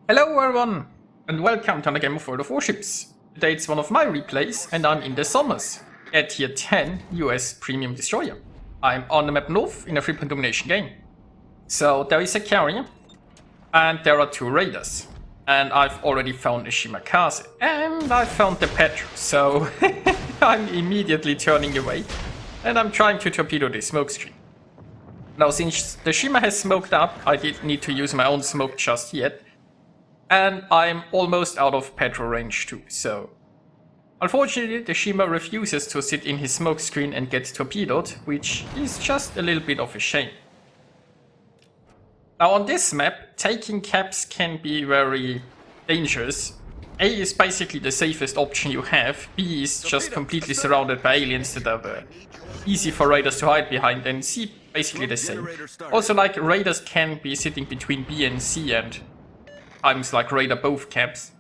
Hello everyone, and welcome to another game of World of Warships. Today it's one of my replays, and I'm in the Summers, at tier 10 US Premium Destroyer. I'm on the map North in a 3-point domination game. So there is a carrier, and there are 2 raiders. And I've already found a Shimakaze, and I found the Petro, so I'm immediately turning away, and I'm trying to torpedo the smokescreen. Now since the Shima has smoked up, I didn't need to use my own smoke just yet. And I'm almost out of Petro range too, so... Unfortunately, the Shima refuses to sit in his smoke screen and get torpedoed, which is just a little bit of a shame. Now on this map, taking caps can be very dangerous. A is basically the safest option you have, B is just completely surrounded by aliens that are easy for raiders to hide behind, and C basically the same. Also, like, raiders can be sitting between B and C and times like raider both caps.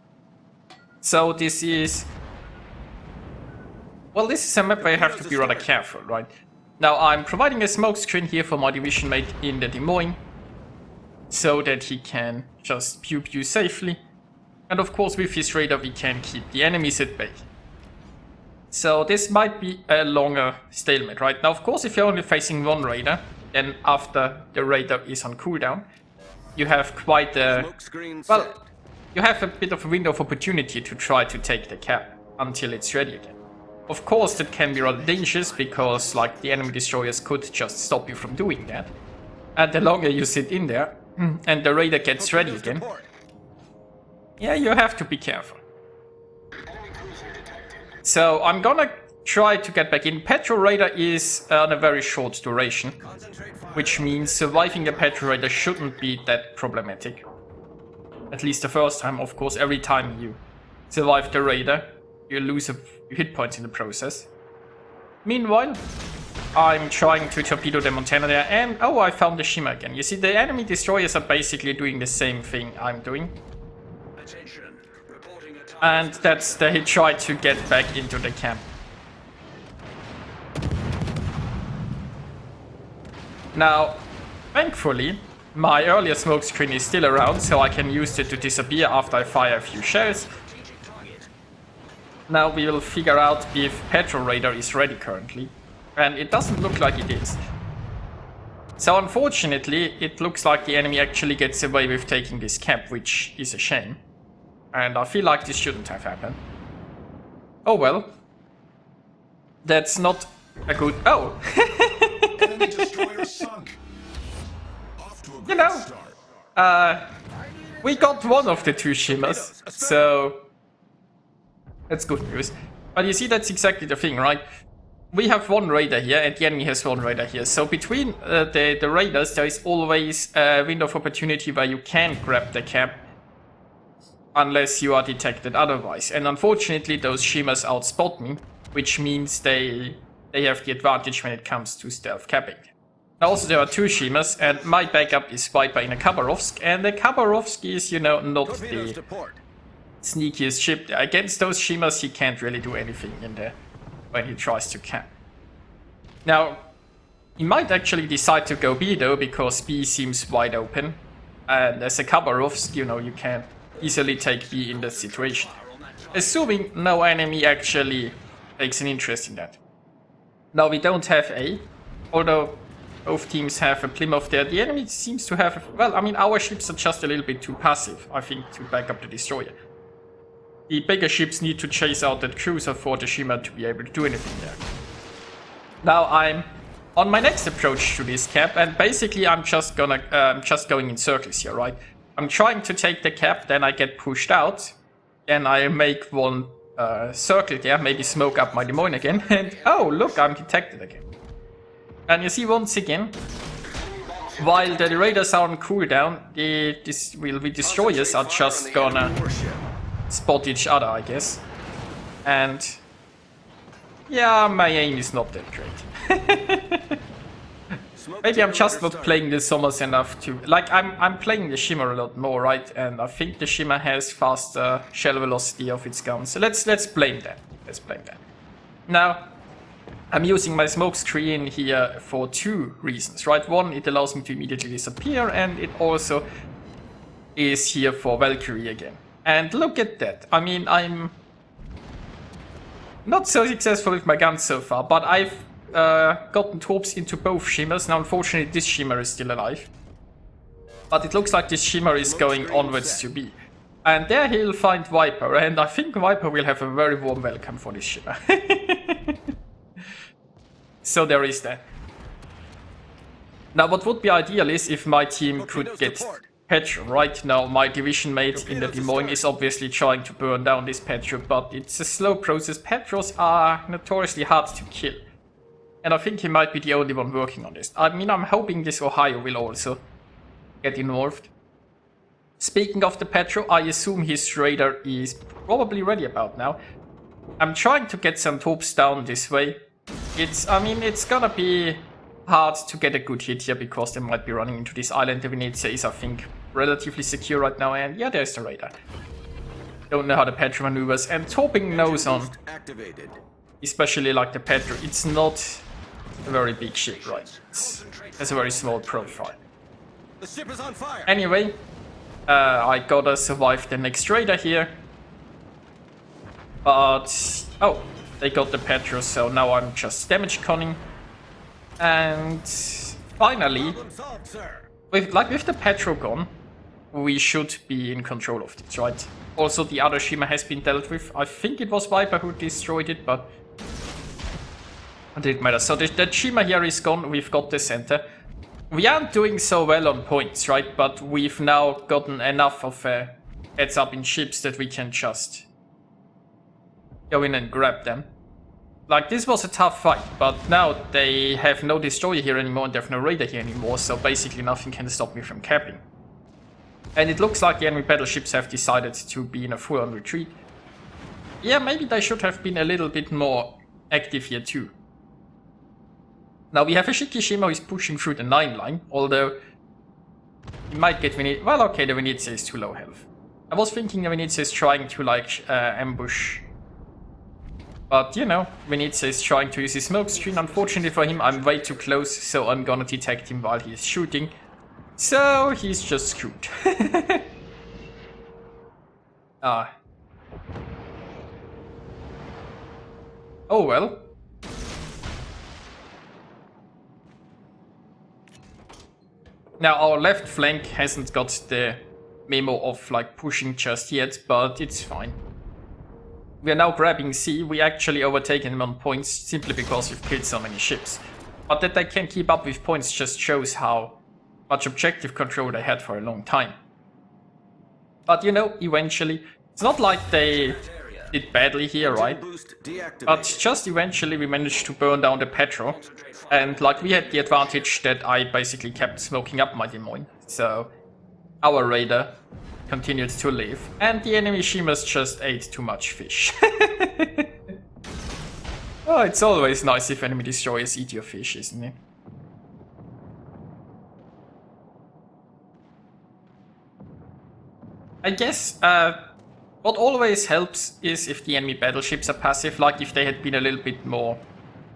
So this is... Well, this is a map where you have to be rather careful, right? Now I'm providing a smoke screen here for my division mate in the Des Moines, so that he can just pew safely. And of course with his radar we can keep the enemies at bay. So this might be a longer stalemate, right? Now of course if you're only facing one raider, then after the raider is on cooldown, you have quite a... Well, you have a bit of a window of opportunity to try to take the cap until it's ready again. Of course that can be rather dangerous because like the enemy destroyers could just stop you from doing that. And the longer you sit in there and the raider gets ready again, yeah, you have to be careful. So I'm gonna try to get back in. Petro Raider is on a very short duration, which means surviving a Petro Raider shouldn't be that problematic. At least the first time, of course. Every time you survive the Raider, you lose a few hit points in the process. Meanwhile, I'm trying to torpedo the Montana there, and oh, I found the Shima again. You see, the enemy destroyers are basically doing the same thing I'm doing. And that's they try to get back into the camp. Now, thankfully, my earlier smoke screen is still around, so I can use it to disappear after I fire a few shells. Now we will figure out if Petro Raider is ready currently, and it doesn't look like it is. So unfortunately, it looks like the enemy actually gets away with taking this cap, which is a shame. And I feel like this shouldn't have happened. Oh well. That's not a good... Oh! You know, we got one of the 2 Shimas, so that's good news. But you see, that's exactly the thing, right? We have one raider here, and the enemy has one raider here. So between the raiders, there is always a window of opportunity where you can grab the cap, unless you are detected otherwise. And unfortunately, those Shimas outspot me, which means they have the advantage when it comes to stealth capping. Also, there are 2 Shimas, and my backup is Viper in a Khabarovsk, and the Khabarovsk is, you know, not the sneakiest ship. Against those Shimas, he can't really do anything in there when he tries to cap. Now, he might actually decide to go B though, because B seems wide open, and as a Khabarovsk, you know, you can easily take B in that situation. Assuming no enemy actually takes an interest in that. Now, we don't have A, although both teams have a Plymouth there. The enemy seems to have... Well, I mean, our ships are just a little bit too passive, I think, to back up the destroyer. The bigger ships need to chase out that cruiser for the Shima to be able to do anything there. Now I'm on my next approach to this cap, and basically I'm just going in circles here, right? I'm trying to take the cap, then I get pushed out, then I make one circle there, maybe smoke up my Des Moines again, and oh look, I'm detected again. And you see, once again, while the raiders are on cooldown, the destroyers are just gonna spot each other, I guess. And yeah, my aim is not that great. Maybe I'm just not playing the Summers enough to... Like, I'm playing the Shimmer a lot more, right? And I think the Shimmer has faster shell velocity of its guns. So let's blame that. Let's blame that. Now, I'm using my smoke screen here for 2 reasons, right? One, it allows me to immediately disappear, and it also is here for Valkyrie again. And look at that. I mean, I'm not so successful with my guns so far, but I've gotten torps into both shimmers. Now, unfortunately, this shimmer is still alive. But it looks like this shimmer is going onwards to B. And there he'll find Viper, and I think Viper will have a very warm welcome for this shimmer. So there is that. Now, what would be ideal is if my team could get Petro. Right now, my division mate in the Des Moines is obviously trying to burn down this Petro, but it's a slow process. Petros are notoriously hard to kill. And I think he might be the only one working on this. I mean, I'm hoping this Ohio will also get involved. Speaking of the Petro, I assume his radar is probably ready about now. I'm trying to get some torps down this way. It's gonna be hard to get a good hit here because they might be running into this island. The Venezia is, I think, relatively secure right now, and yeah, there's the radar. Don't know how the Petro maneuvers, and torping nose on, especially like the Petro, it's not a very big ship, right? It has a very small profile. The ship is on fire. Anyway, I gotta survive the next radar here. But, oh, they got the Petro, so now I'm just damage conning. And finally, with the Petro gone, we should be in control of this, right? Also, the other shimmer has been dealt with. I think it was Viper who destroyed it, but it didn't matter. So the shimmer here is gone. We've got the center. We aren't doing so well on points, right? But we've now gotten enough of a heads up in ships that we can just go in and grab them. Like, this was a tough fight, but now they have no destroyer here anymore and they have no radar here anymore, so basically nothing can stop me from capping. And it looks like the enemy battleships have decided to be in a full-on retreat. Yeah, maybe they should have been a little bit more active here too. Now we have a Shikishima who is pushing through the 9 line, although he might get Venezia. Well, okay, the Venezia is too low health. I was thinking the Venezia is trying to, like, ambush. But, you know, Venezia is trying to use his smoke screen. Unfortunately for him, I'm way too close, so I'm gonna detect him while he's shooting. So, he's just screwed. Ah. Oh well. Now, our left flank hasn't got the memo of, like, pushing just yet, but it's fine. We are now grabbing C. We actually overtaken them on points simply because we've killed so many ships. But that they can keep up with points just shows how much objective control they had for a long time. But you know, eventually, it's not like they did badly here, right? But just eventually we managed to burn down the Petro. And like, we had the advantage that I basically kept smoking up my Des Moines. So our radar continued to live, and the enemy shimmers just ate too much fish. Oh, it's always nice if enemy destroyers eat your fish, isn't it? I guess what always helps is if the enemy battleships are passive, like if they had been a little bit more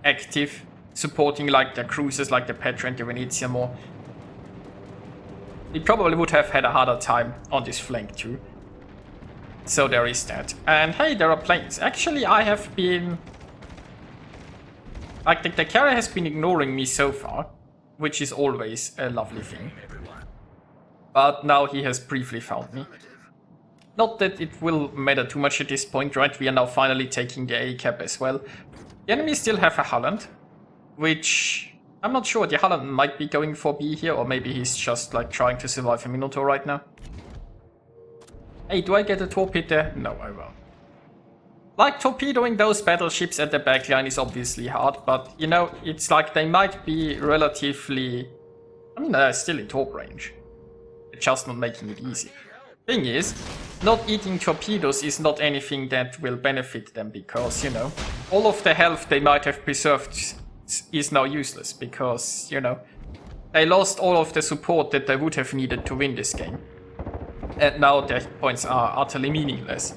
active, supporting like their cruisers like the Petra and the Venezia more. We probably would have had a harder time on this flank too. So there is that. And hey, there are planes. Actually, I have been... like, the carrier has been ignoring me so far, which is always a lovely thing. But now he has briefly found me. Not that it will matter too much at this point, right? We are now finally taking the A cap as well. The enemy still have a Holland, which... I'm not sure, the Holland might be going for B here, or maybe he's just like trying to survive a Minotaur right now. Hey, do I get a torpedo there? No, I won't. Like, torpedoing those battleships at the backline is obviously hard, but you know, it's like they might be relatively... I mean, they're still in torp range. They're just not making it easy. Thing is, not eating torpedoes is not anything that will benefit them because, you know, all of the health they might have preserved is now useless because, you know, they lost all of the support that they would have needed to win this game. And now their points are utterly meaningless.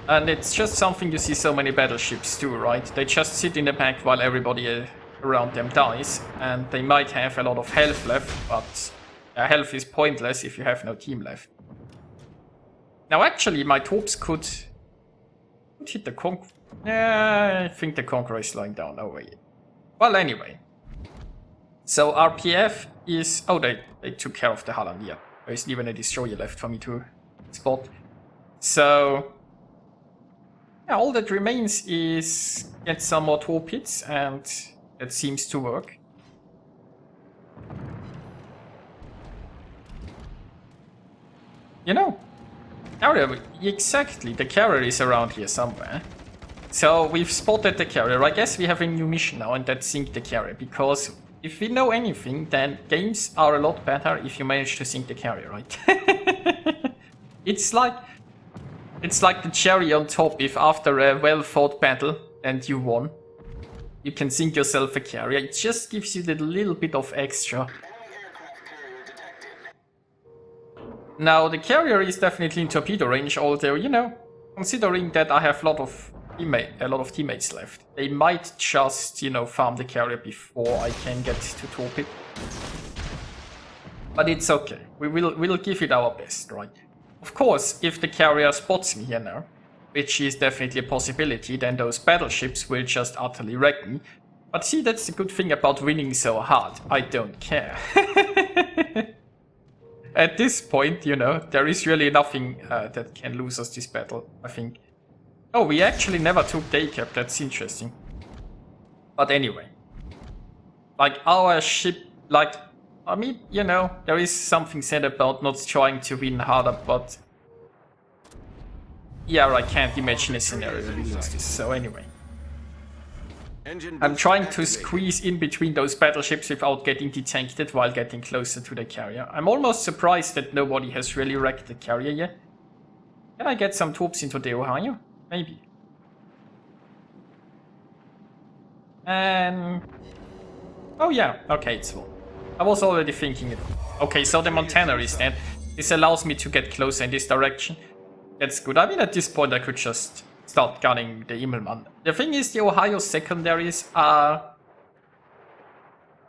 And it's just something you see so many battleships do, right? They just sit in the back while everybody around them dies, and they might have a lot of health left, but health is pointless if you have no team left. Now actually my torps could hit the Conqueror. Yeah, I think the Conqueror is slowing down. Oh wait. Well, anyway. So RPF is... Oh, they took care of the Halland, yeah. There isn't even a destroyer left for me to spot. So... yeah, all that remains is get some more torpedoes, and that seems to work. You know, carrier, exactly, the carrier is around here somewhere. So we've spotted the carrier. I guess we have a new mission now, and that's sink the carrier, because if we know anything, then games are a lot better if you manage to sink the carrier, right? It's like the cherry on top. If after a well-fought battle and you won, you can sink yourself a carrier. It just gives you that little bit of extra. Now, the carrier is definitely in torpedo range, although, you know, considering that I have a lot of teammates left, they might just, you know, farm the carrier before I can get to torpedo. But it's okay. We'll give it our best, right? Of course, if the carrier spots me here now, which is definitely a possibility, then those battleships will just utterly wreck me. But see, that's the good thing about winning so hard. I don't care. At this point, you know, there is really nothing that can lose us this battle, I think. Oh, we actually never took the ACAP, that's interesting. But anyway. Like, our ship, like, I mean, you know, there is something said about not trying to win harder, but... yeah, I can't imagine a scenario where we lose this, so anyway. I'm trying to squeeze in between those battleships without getting detected while getting closer to the carrier. I'm almost surprised that nobody has really wrecked the carrier yet. Can I get some troops into the Ohio? Maybe. And... oh yeah, okay, it's full. I was already thinking it. Okay, so the Montana is dead. This allows me to get closer in this direction. That's good. I mean, at this point I could just start gunning the Immelmann. The thing is, the Ohio secondaries are...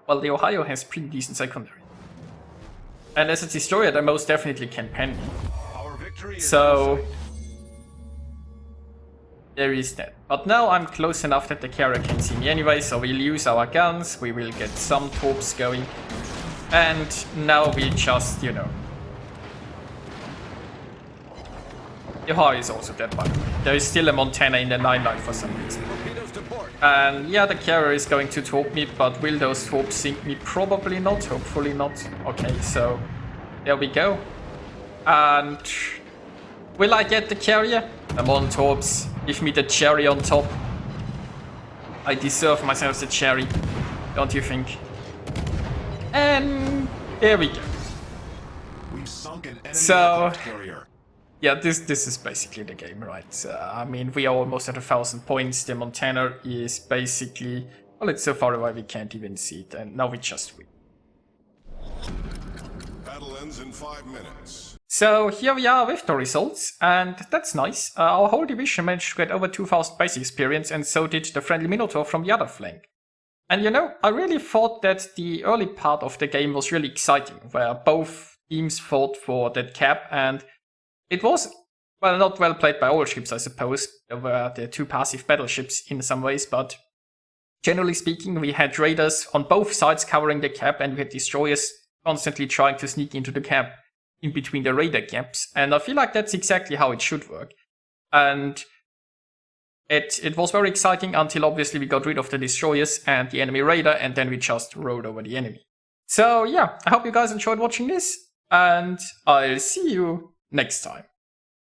well, the Ohio has pretty decent secondary. And as a destroyer, they most definitely can pen me. So... there is that. But now I'm close enough that the carrier can see me anyway, so we'll use our guns, we will get some torps going. And now we'll just, you know... the Ohio is also dead, by the way. There is still a Montana in the 9-9 for some reason. And yeah, the carrier is going to torp me, but will those torps sink me? Probably not, hopefully not. Okay, so there we go. And will I get the carrier? Come on, torps, give me the cherry on top. I deserve myself the cherry, don't you think? And there we go. So... yeah, this is basically the game, right? I mean, we are almost at 1,000 points. The Montana is basically... well, it's so far away we can't even see it, and now we just win. Battle ends in 5 minutes. So here we are with the results, and that's nice. Our whole division managed to get over 2,000 base experience, and so did the friendly Minotaur from the other flank. And you know, I really thought that the early part of the game was really exciting, where both teams fought for that cap, and it was, well, not well played by all ships, I suppose. There were the two passive battleships in some ways, but generally speaking, we had raiders on both sides covering the cap, and we had destroyers constantly trying to sneak into the cap in between the raider gaps. And I feel like that's exactly how it should work. And it was very exciting until obviously we got rid of the destroyers and the enemy raider, and then we just rode over the enemy. So yeah, I hope you guys enjoyed watching this, and I'll see you next time.